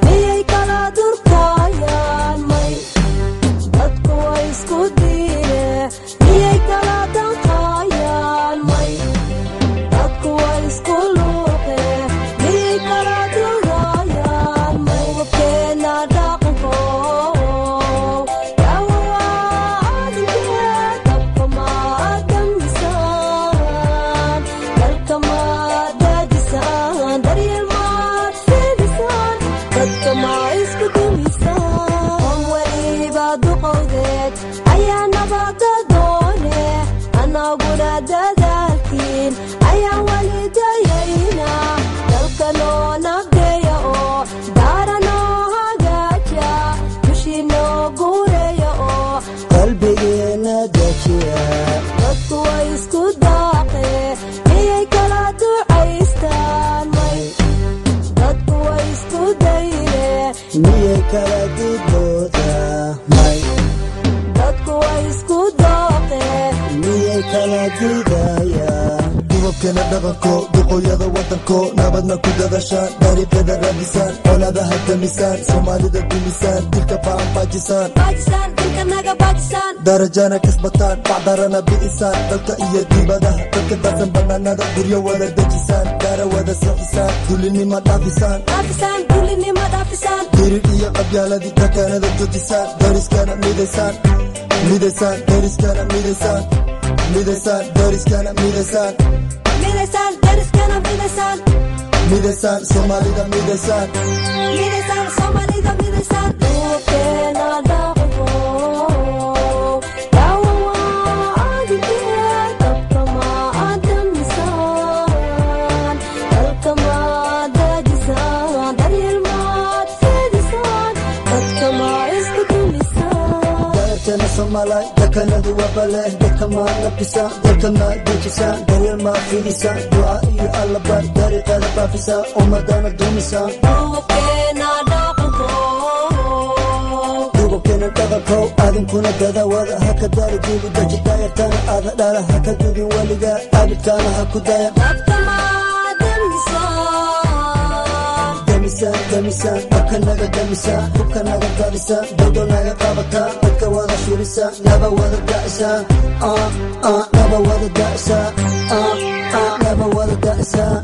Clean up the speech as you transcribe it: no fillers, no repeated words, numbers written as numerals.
miyay kala durkayaan may dadku way isku diine miyay kala danqayaan may dadku way isku luuqe miyay kala durayaan may wabkeena dhaqanko dadaalkiin ayaan wali dayayna dalka noo nabdeeya oo daara noo hagaaja dushii noo guureeya oo qalbigeena dejiya dadku way isku daaqe miyay kala ducaystaan may dadku way isku dayne miyay kala dibooda may dadku way isku daaqe miyay kala didaya dubabkeena dhaqanko duqooyada wadanko nabadna ku dadashaan dariiqyada raadisaan colaadaha damisaan soomaalida dumisaan dilka baanbaajisaan dilka naga baajisaan darajana kasbataan bacdarana bi'isaan dalka iyo dibadaha dadka darsan banaanada guryo wada dejisaan daara wada sixisaan dulinima dhaafisaan dirir iyo qabyaaladii dakaanada joojisaan dariskana midaysaan dariskana midaysaan dariskana midaysaan soomaalida midaysaan duubkeena dhaqanko daawawaadigee dadka maa damisaan dalka maa dajisaan daryeel maad fidisaan dadka maa isku dumisaan daerteena soomaalay dakanadu wabaleh dadka maa nafisaan dalka maa dejisaan daryeel maa fidisaan duca iyo allabar dariiqeeda baafisaan ummadana dumisaan duubkeena dhaqanko adinkuna dadawada haka daari diigu daji daayartana aada dhala haka dudin weliga abidkaana ha ku daya dadka maa damisaan bakanaga damisaan hubkanaga daadisaan dawdo naga qabataan dadka wada shirisaan naba wada dacisaan naba wada dacisaan